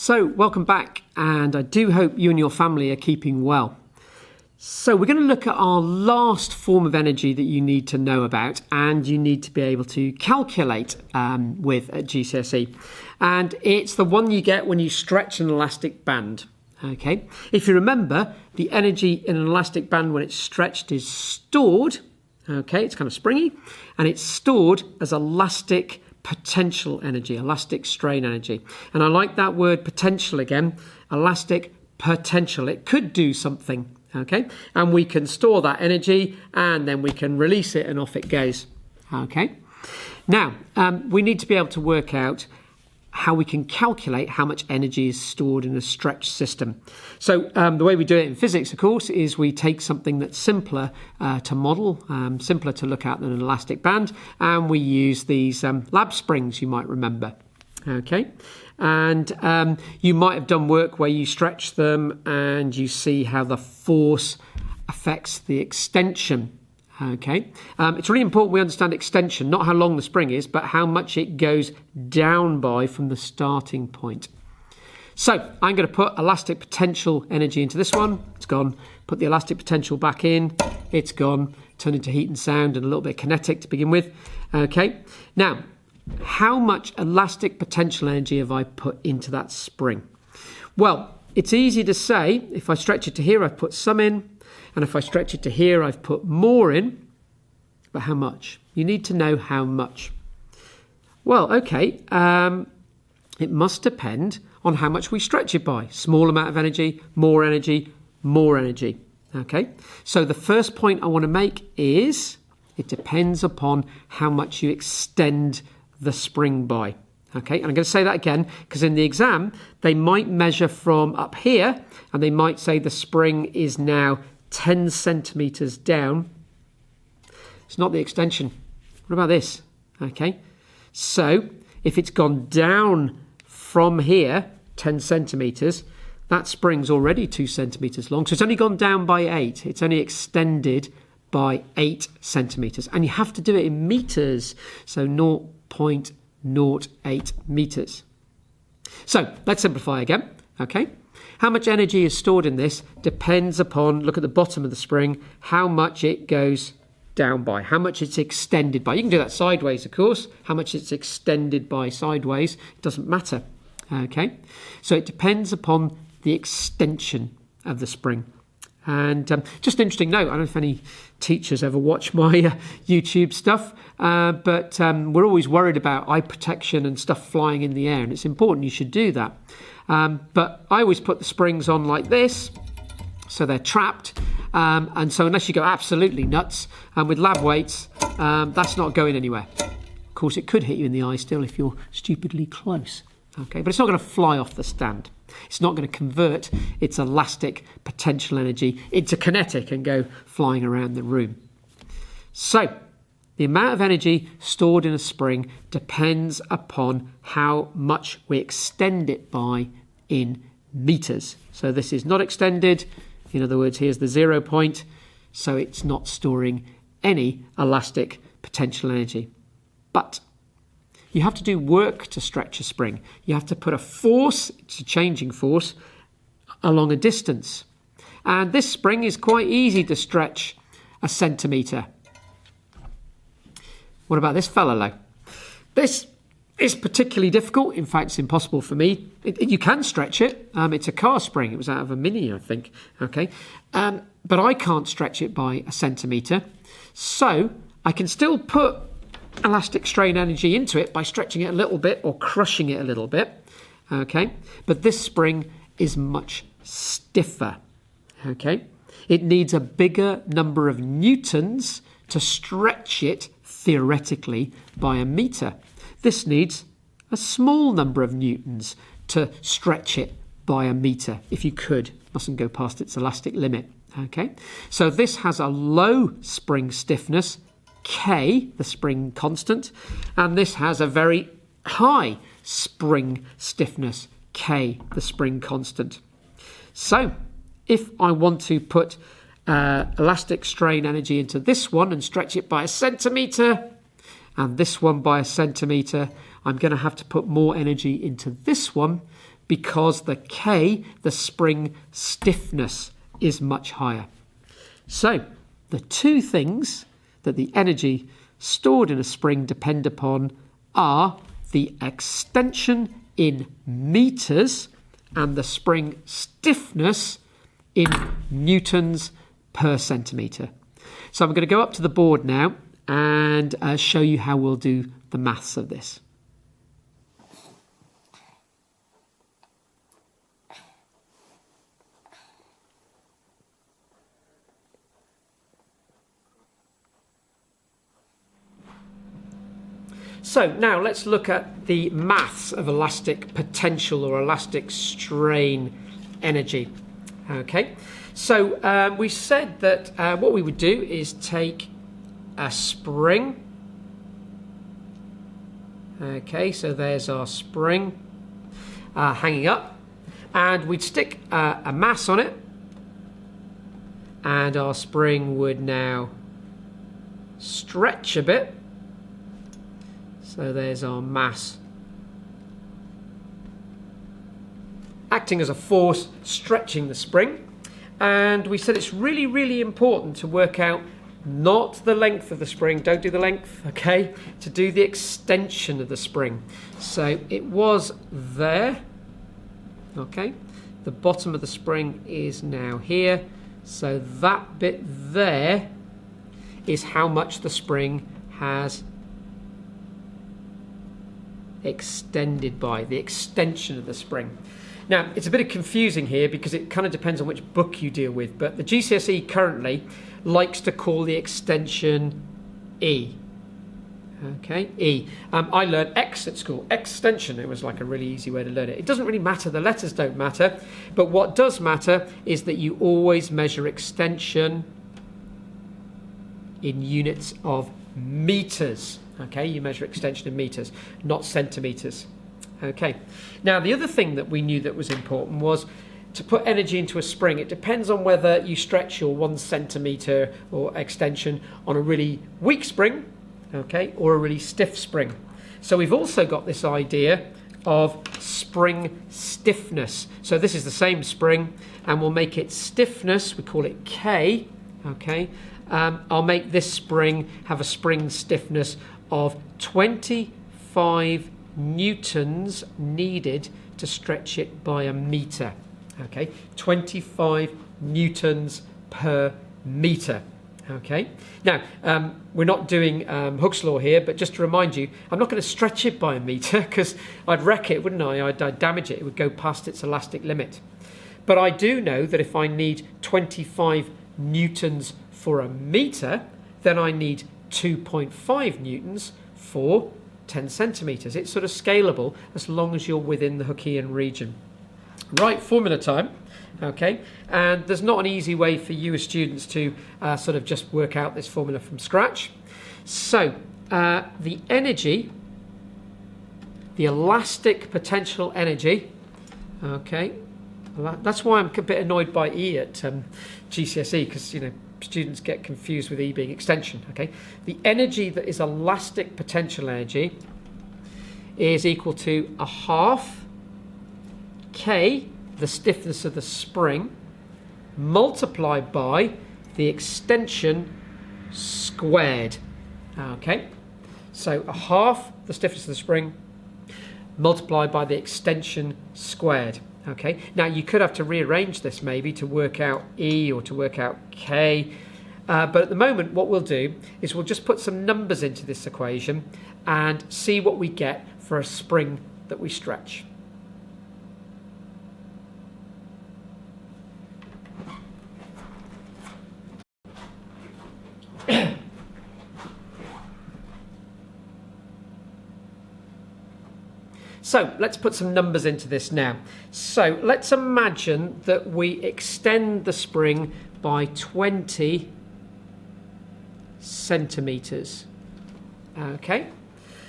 So, welcome back, and I do hope you and your family are keeping well. So, we're going to look at our last form of energy that you need to know about and you need to be able to calculate with at GCSE. And it's the one you get when you stretch an elastic band. Okay, if you remember, the energy in an elastic band when it's stretched is stored. Okay, it's kind of springy, and it's stored as elastic potential energy, elastic strain energy. And I like that word potential again, elastic potential. It could do something, okay? And we can store that energy and then we can release it and off it goes, okay? Now, we need to be able to work out how we can calculate how much energy is stored in a stretched system. So the way we do it in physics, of course, is we take something that's simpler to model, simpler to look at than an elastic band, and we use these lab springs, you might remember. Okay, and you might have done work where you stretch them and you see how the force affects the extension. Okay, it's really important we understand extension, not how long the spring is, but how much it goes down by from the starting point. So I'm going to put elastic potential energy into this one. It's gone. Put the elastic potential back in. It's gone. Turned into heat and sound and a little bit of kinetic to begin with. Okay, now how much elastic potential energy have I put into that spring? Well, it's easy to say. If I stretch it to here, I've put some in. And if I stretch it to here, I've put more in. But how much? You need to know how much. Well, okay, it must depend on how much we stretch it by. Small amount of energy, more energy, more energy. Okay, so the first point I want to make is it depends upon how much you extend the spring by. Okay, and I'm going to say that again because in the exam, they might measure from up here and they might say the spring is now 10 centimetres down. It's not the extension. What about this? Okay, so if it's gone down from here 10 centimetres, that spring's already 2 centimetres long. So it's only gone down by 8. It's only extended by 8 centimetres. And you have to do it in metres. So 0.08 metres. So let's simplify again. Okay. How much energy is stored in this depends upon, look at the bottom of the spring, how much it goes down by, how much it's extended by. You can do that sideways, of course. How much it's extended by sideways, it doesn't matter. Okay, so it depends upon the extension of the spring. And just an interesting note, I don't know if any teachers ever watch my YouTube stuff, but we're always worried about eye protection and stuff flying in the air, and it's important you should do that. But I always put the springs on like this, so they're trapped. And so unless you go absolutely nuts, with lab weights, that's not going anywhere. Of course, it could hit you in the eye still if you're stupidly close. Okay, but it's not going to fly off the stand. It's not going to convert its elastic potential energy into kinetic and go flying around the room. So the amount of energy stored in a spring depends upon how much we extend it by in metres. So this is not extended. In other words, here's the 0 point. So it's not storing any elastic potential energy. But you have to do work to stretch a spring. You have to put a force, it's a changing force, along a distance. And this spring is quite easy to stretch a centimetre. What about this fella, though? This is particularly difficult. In fact, it's impossible for me. You can stretch it. It's a car spring. It was out of a Mini, I think. Okay, but I can't stretch it by a centimetre. So I can still put elastic strain energy into it by stretching it a little bit or crushing it a little bit. Okay, but this spring is much stiffer. Okay, it needs a bigger number of newtons to stretch it theoretically by a metre. This needs a small number of newtons to stretch it by a metre, if you could. Mustn't go past its elastic limit. Okay, so this has a low spring stiffness, K, the spring constant, and this has a very high spring stiffness, K, the spring constant. So if I want to put elastic strain energy into this one and stretch it by a centimetre, and this one by a centimetre, I'm going to have to put more energy into this one because the K, the spring stiffness, is much higher. So the two things that the energy stored in a spring depend upon are the extension in meters and the spring stiffness in newtons per centimetre. So I'm going to go up to the board now and show you how we'll do the maths of this. So now let's look at the maths of elastic potential or elastic strain energy. Okay, so we said that what we would do is take a spring. Okay, so there's our spring hanging up, and we'd stick a mass on it, and our spring would now stretch a bit. So there's our mass acting as a force, stretching the spring. And we said it's really, really important to work out not the length of the spring, don't do the length, okay, to do the extension of the spring. So it was there, okay, the bottom of the spring is now here, so that bit there is how much the spring has extended by, the extension of the spring. Now, it's a bit confusing here because it kind of depends on which book you deal with, but the GCSE currently likes to call the extension E. Okay, E. I learned X at school, extension. It was like a really easy way to learn it. It doesn't really matter, the letters don't matter, but what does matter is that you always measure extension in units of meters. Okay, you measure extension in meters, not centimeters. Okay, now the other thing that we knew that was important was to put energy into a spring. It depends on whether you stretch your 1 centimeter or extension on a really weak spring, okay, or a really stiff spring. So we've also got this idea of spring stiffness. So this is the same spring, and we'll make it stiffness, we call it K, okay. I'll make this spring have a spring stiffness of 25 newtons needed to stretch it by a metre. Okay, 25 newtons per metre. Okay, now we're not doing Hooke's law here, but just to remind you, I'm not going to stretch it by a metre because I'd wreck it, wouldn't I? I'd damage it. It would go past its elastic limit. But I do know that if I need 25 newtons for a metre, then I need 2.5 newtons for 10 centimetres. It's sort of scalable as long as you're within the Hookean region. Right, formula time. Okay, and there's not an easy way for you as students to sort of just work out this formula from scratch. So the energy, the elastic potential energy, okay, that's why I'm a bit annoyed by E at GCSE, because, you know, students get confused with E being extension. Okay, the energy that is elastic potential energy is equal to a half K, the stiffness of the spring, multiplied by the extension squared. Okay, so a half the stiffness of the spring multiplied by the extension squared. Okay, now you could have to rearrange this maybe to work out E or to work out K, but at the moment what we'll do is we'll just put some numbers into this equation and see what we get for a spring that we stretch. So let's put some numbers into this now. So let's imagine that we extend the spring by 20 centimetres. Okay,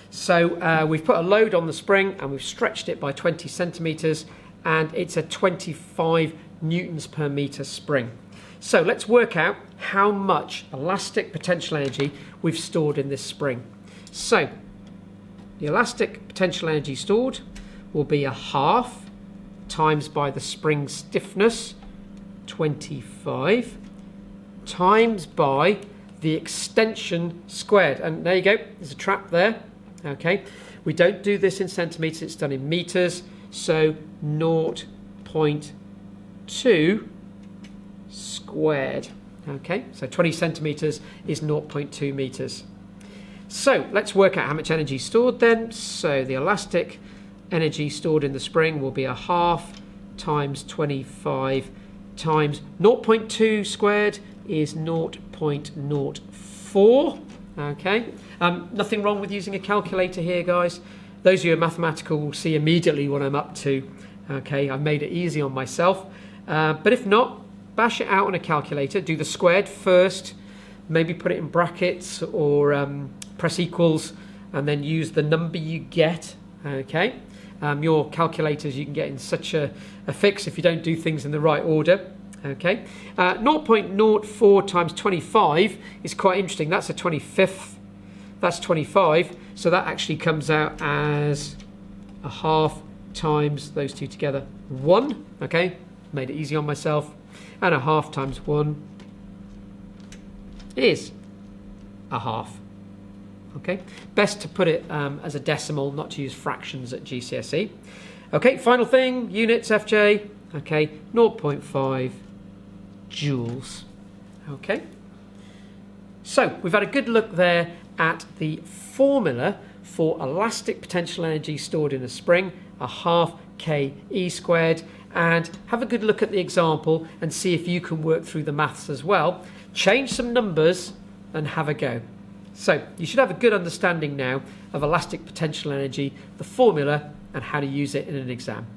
so we've put a load on the spring and we've stretched it by 20 centimetres, and it's a 25 newtons per metre spring. So let's work out how much elastic potential energy we've stored in this spring. So the elastic potential energy stored will be a half times by the spring stiffness, 25, times by the extension squared. And there you go, there's a trap there. Okay, we don't do this in centimetres, it's done in metres. So 0.2 squared. Okay, so 20 centimetres is 0.2 metres. So let's work out how much energy is stored then. So the elastic energy stored in the spring will be a half times 25 times 0.2 squared is 0.04. Okay, nothing wrong with using a calculator here, guys. Those of you who are mathematical will see immediately what I'm up to. Okay, I've made it easy on myself. But if not, bash it out on a calculator. Do the squared first, maybe put it in brackets or press equals, and then use the number you get. Okay, your calculators you can get in such a fix if you don't do things in the right order. Okay, 0.04 times 25 is quite interesting. That's a 25th. That's 25. So that actually comes out as a half times those two together. 1. Okay, made it easy on myself. And a half times 1 is a half. Okay, best to put it as a decimal, not to use fractions at GCSE. Okay, final thing, units, FJ. Okay, 0.5 joules. Okay, so we've had a good look there at the formula for elastic potential energy stored in a spring, a half KE squared, and have a good look at the example and see if you can work through the maths as well. Change some numbers and have a go. So you should have a good understanding now of elastic potential energy, the formula, and how to use it in an exam.